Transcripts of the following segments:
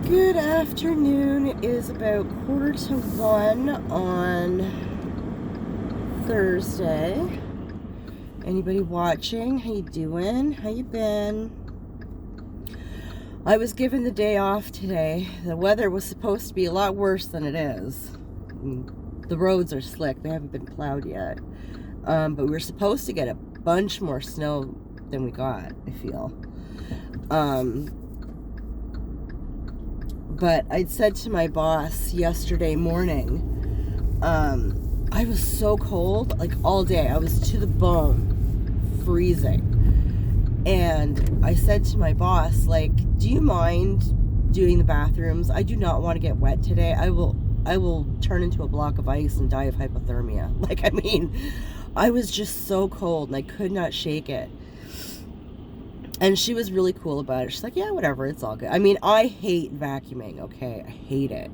Good afternoon. It is about 1:45 on Thursday. Anybody watching? How you doing? How you been? I was given the day off today. The weather was supposed to be a lot worse than it is. The roads are slick. They haven't been plowed yet. But we were supposed to get a bunch more snow than we got, I feel. But I'd said to my boss yesterday morning, I was so cold, like all day. I was to the bone, freezing. And I said to my boss, like, do you mind doing the bathrooms? I do not want to get wet today. I will turn into a block of ice and die of hypothermia. Like, I mean, I was just so cold and I could not shake it. And she was really cool about it. She's like, yeah, whatever, it's all good. I mean, I hate vacuuming, okay? I hate it.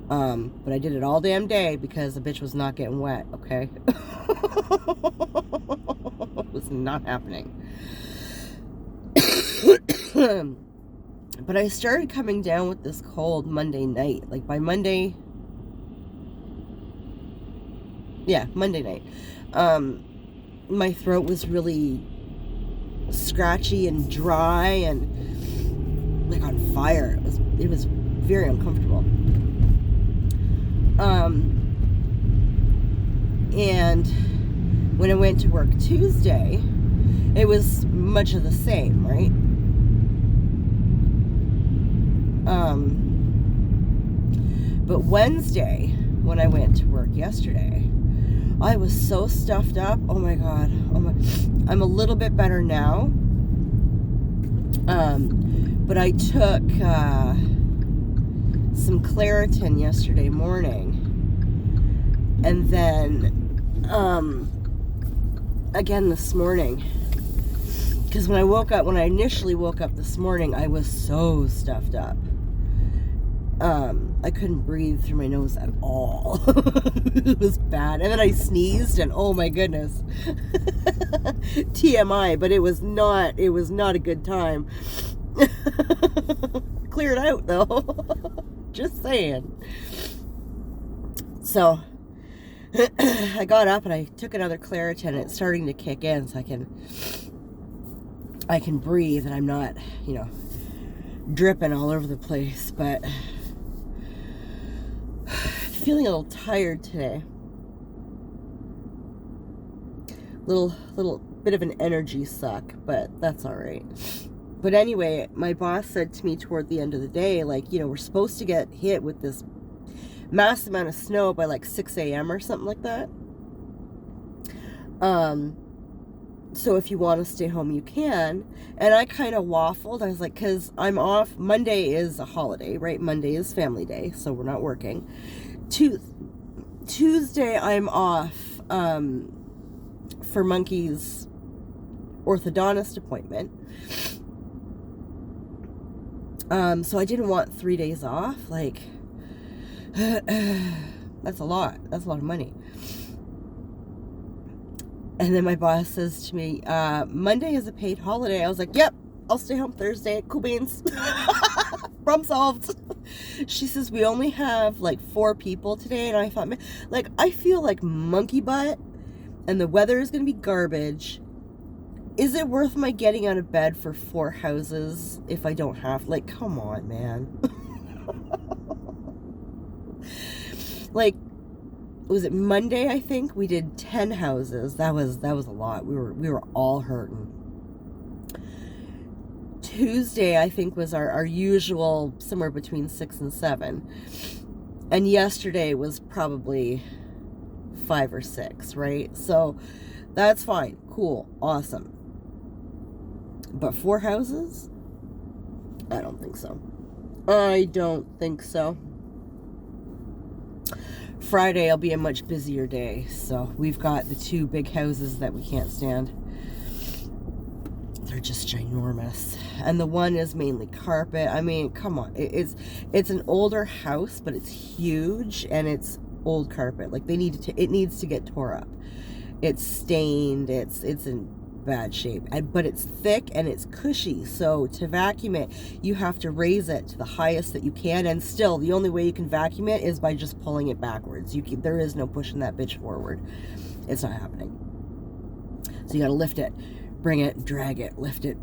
But I did it all damn day because the bitch was not getting wet, okay? It was not happening. But I started coming down with this cold Monday night. Like, by Monday... Yeah, Monday night. My throat was really scratchy and dry and like on fire. It was very uncomfortable. And when I went to work Tuesday, it was much of the same, right? But Wednesday, when I went to work yesterday, I was so stuffed up. Oh my God. I'm a little bit better now. But I took some Claritin yesterday morning. And then again this morning. Because when I initially woke up this morning, I was so stuffed up. I couldn't breathe through my nose at all. It was bad. And then I sneezed and oh my goodness. TMI, but it was not a good time. Cleared out though. Just saying. So I got up and I took another Claritin and it's starting to kick in so I can breathe and I'm not, dripping all over the place, but feeling a little tired today. Little bit of an energy suck, but that's all right. But anyway, my boss said to me toward the end of the day, like, we're supposed to get hit with this mass amount of snow by like 6 a.m. or something like that. So if you want to stay home, you can. And I kind of waffled. I was like, because I'm off. Monday is a holiday, right? Monday is family day, so we're not working. Tuesday, I'm off for Monkey's orthodontist appointment. So I didn't want 3 days off. Like, that's a lot. That's a lot of money. And then my boss says to me, Monday is a paid holiday. I was like, yep, I'll stay home Thursday. Cool beans. Problem solved. She says, we only have like 4 people today. And I thought, man, like, I feel like monkey butt and the weather is going to be garbage. Is it worth my getting out of bed for 4 houses if I don't have, like, come on, man. Like, was it Monday, I think? We did 10 houses. That was a lot. We were all hurting. Tuesday, I think, was our usual somewhere between 6 and 7. And yesterday was probably 5 or 6, right? So that's fine. Cool. Awesome. But 4 houses? I don't think so. I don't think so. Friday will be a much busier day. So we've got the 2 big houses that we can't stand. They're just ginormous. And the one is mainly carpet. I mean, come on. It's an older house, but it's huge and it's old carpet. Like, it needs to get tore up. It's stained. It's in bad shape. But it's thick and it's cushy, so to vacuum it, you have to raise it to the highest that you can, and still, the only way you can vacuum it is by just pulling it backwards. There is no pushing that bitch forward. It's not happening. So you gotta lift it, bring it, drag it, lift it.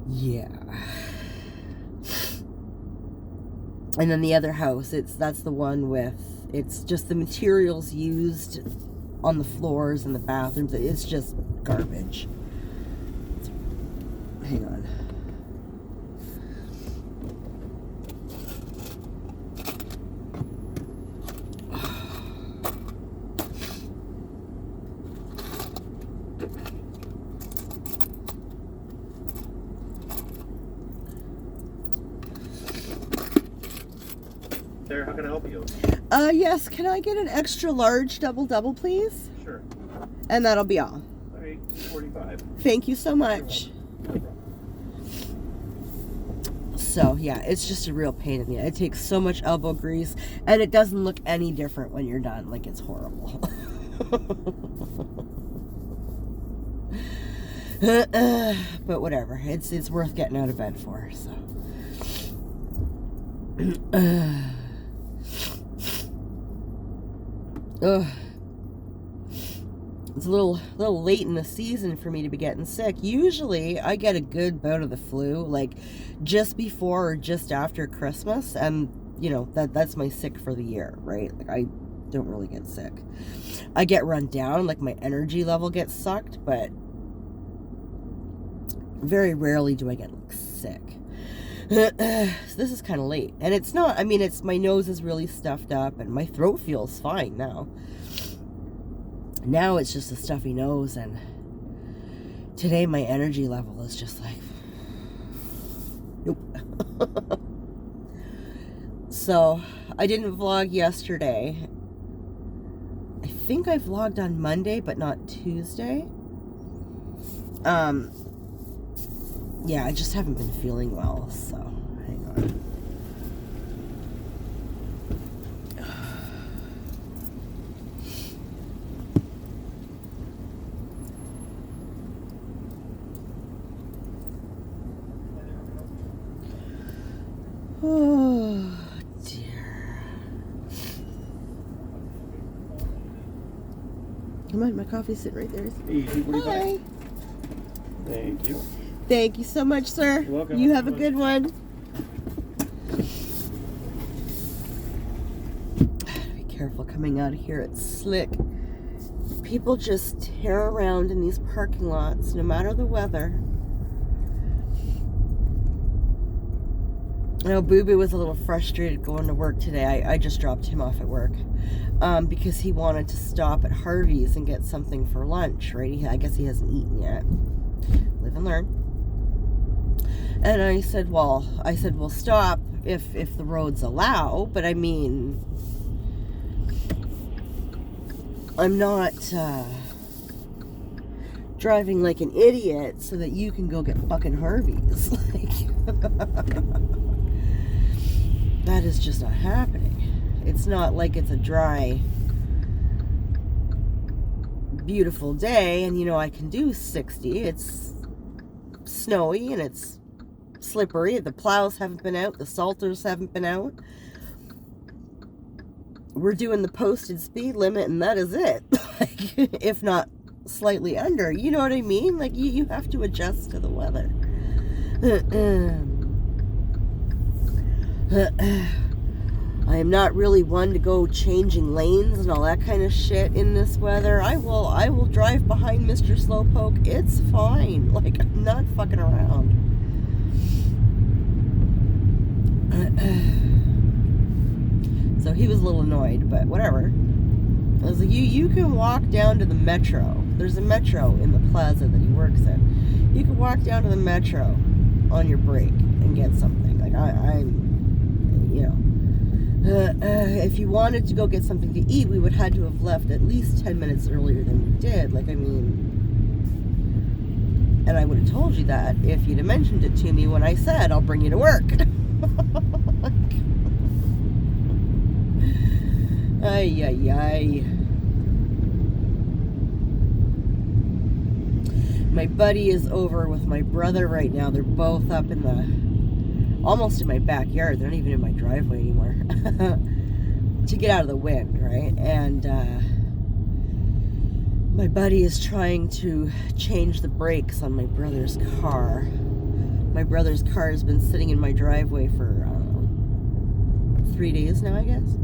Yeah. And then the other house, that's the one with, it's just the materials used on the floors and the bathrooms. It's just garbage. Hang on. There, how can I help you? Yes, can I get an extra large double, please? Sure. And that'll be all. All right, 45. Thank you so much. So, yeah, it's just a real pain in the ass. It takes so much elbow grease, and it doesn't look any different when you're done. Like, it's horrible. But whatever. It's worth getting out of bed for, so. It's a little late in the season for me to be getting sick. Usually I get a good bout of the flu like just before or just after Christmas, and you know that's my sick for the year, right? Like I don't really get sick. I get run down, like my energy level gets sucked, but very rarely do I get like sick. So this is kind of late, and it's not, I mean, it's, my nose is really stuffed up and my throat feels fine now. Now it's just a stuffy nose, and today my energy level is just like, nope. So I didn't vlog yesterday. I think I vlogged on Monday, but not Tuesday. Yeah, I just haven't been feeling well, so hang on. Oh, dear. Come on, my coffee's sitting right there. Hi. Thank you. Thank you so much, sir. You're welcome. You have a good one. Be careful coming out of here. It's slick. People just tear around in these parking lots, no matter the weather. I know Boo Boo was a little frustrated going to work today. I just dropped him off at work because he wanted to stop at Harvey's and get something for lunch, right? I guess he hasn't eaten yet. Live and learn. And I said, well, stop if the roads allow, but I mean, I'm not driving like an idiot so that you can go get fucking Harvey's. Like, that is just not happening. It's not like it's a dry, beautiful day and, you know, I can do 60. It's snowy and it's slippery. The plows haven't been out. The salters haven't been out. We're doing the posted speed limit and that is it. Like, if not slightly under. You know what I mean? Like, you have to adjust to the weather. I am not really one to go changing lanes and all that kind of shit in this weather. I will drive behind Mr. Slowpoke. It's fine. Like, I'm not fucking around. So he was a little annoyed, but whatever. I was like, you can walk down to the metro. There's a metro in the plaza that he works in. You can walk down to the metro on your break and get something. Like, I'm, you know, if you wanted to go get something to eat, we would have had to have left at least 10 minutes earlier than we did. Like, I mean, and I would have told you that if you'd have mentioned it to me when I said, I'll bring you to work. Ay, ay, ay. My buddy is over with my brother right now. They're both up almost in my backyard. They're not even in my driveway anymore. To get out of the wind, right? And my buddy is trying to change the brakes on my brother's car. My brother's car has been sitting in my driveway for, I don't know, 3 days now, I guess.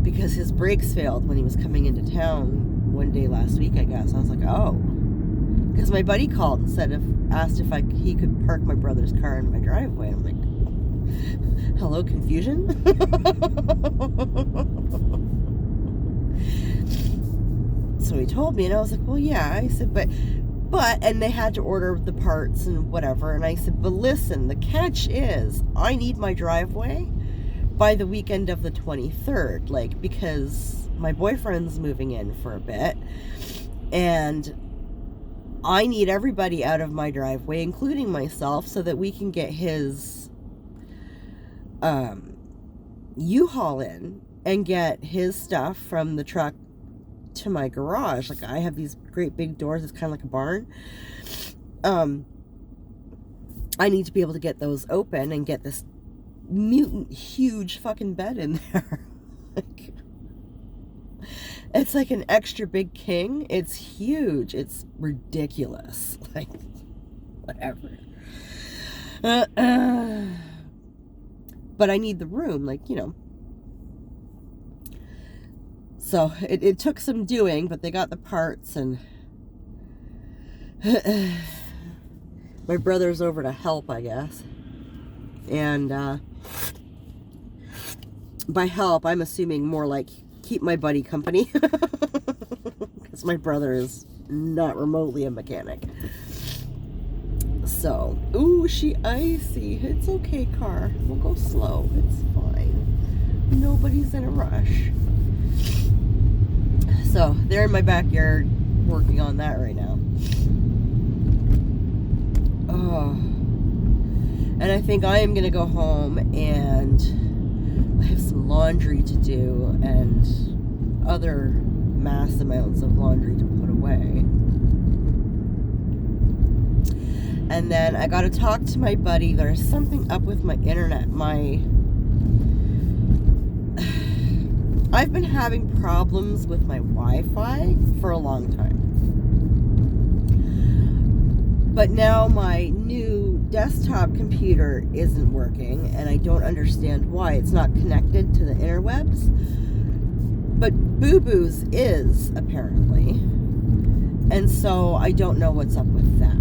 Because his brakes failed when he was coming into town one day last week, I guess. I was like, oh. Because my buddy called and asked if he could park my brother's car in my driveway. I'm like, hello, confusion? So he told me, and I was like, well, yeah. I said, but, and they had to order the parts and whatever. And I said, but listen, the catch is I need my driveway by the weekend of the 23rd, like, because my boyfriend's moving in for a bit, and I need everybody out of my driveway, including myself, so that we can get his U-Haul in and get his stuff from the truck to my garage. Like, I have these great big doors. It's kind of like a barn. I need to be able to get those open and get this mutant huge fucking bed in there. Like, it's like an extra big king. It's huge. It's ridiculous. Like, whatever. But I need the room, like, you know. So it took some doing, but they got the parts, and my brother's over to help, I guess. And by help, I'm assuming more like keep my buddy company, because my brother is not remotely a mechanic. So, ooh, she icy. It's okay, car. We'll go slow. It's fine. Nobody's in a rush. So, they're in my backyard working on that right now. Oh. And I think I am going to go home, and I have some laundry to do and other mass amounts of laundry to put away. And then I got to talk to my buddy. There's something up with my internet. I've been having problems with my Wi-Fi for a long time. But now my new desktop computer isn't working, and I don't understand why. It's not connected to the interwebs. But Boo Boo's is, apparently. And so I don't know what's up with that.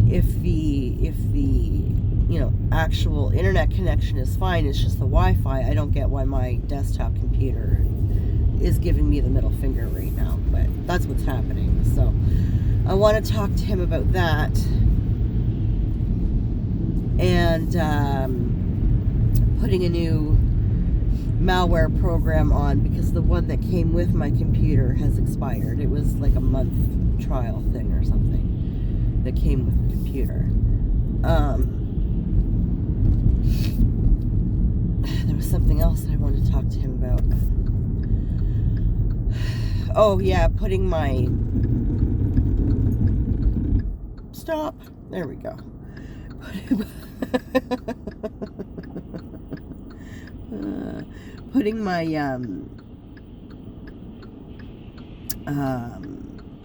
If the actual internet connection is fine, it's just the Wi-Fi. I don't get why my desktop computer is giving me the middle finger right now, but that's what's happening. So I want to talk to him about that, and putting a new malware program on, because the one that came with my computer has expired. It was like a month trial thing or something that came with the computer. There was something else that I wanted to talk to him about. Oh yeah, putting my... Stop. There we go. Putting my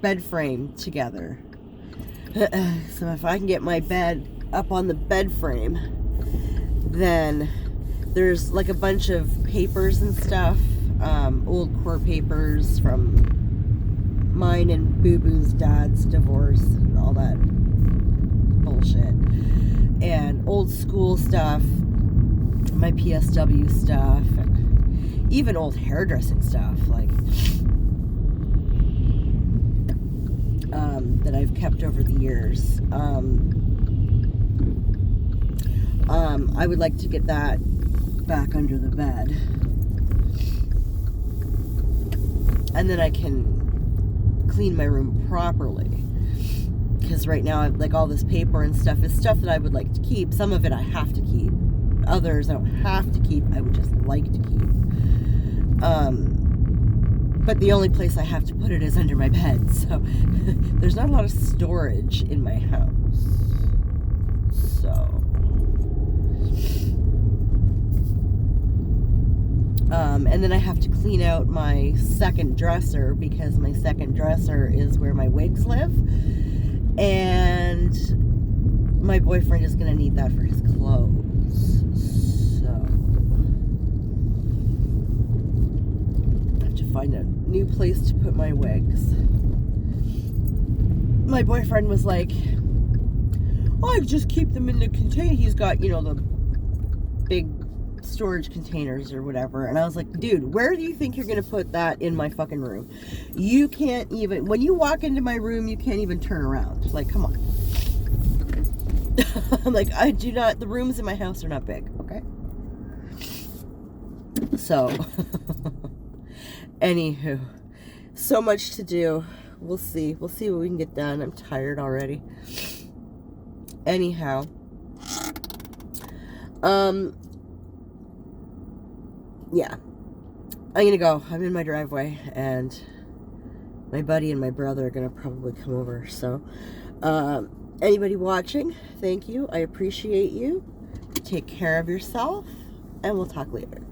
bed frame together. So if I can get my bed up on the bed frame, then there's like a bunch of papers and stuff, old court papers from mine and Boo Boo's dad's divorce and all that bullshit, and old school stuff, my PSW stuff, and even old hairdressing stuff, like that I've kept over the years. I would like to get that back under the bed, and then I can clean my room properly, because right now I've, like, all this paper and stuff is stuff that I would like to keep. Some of it I have to keep, others I don't have to keep, I would just like to keep. But the only place I have to put it is under my bed, so there's not a lot of storage in my house. So, and then I have to clean out my second dresser, because my second dresser is where my wigs live, and my boyfriend is going to need that for his clothes. So, I have to find a new place to put my wigs. My boyfriend was like, oh, I just keep them in the container. He's got, the big storage containers or whatever. And I was like, dude, where do you think you're going to put that in my fucking room? You can't even, when you walk into my room, you can't even turn around. Like, come on. Like, the rooms in my house are not big, okay? So, anywho, so much to do. We'll see what we can get done. I'm tired already. Anyhow, yeah, I'm gonna go. I'm in my driveway, and my buddy and my brother are gonna probably come over. So, anybody watching, thank you. I appreciate you. Take care of yourself, and we'll talk later.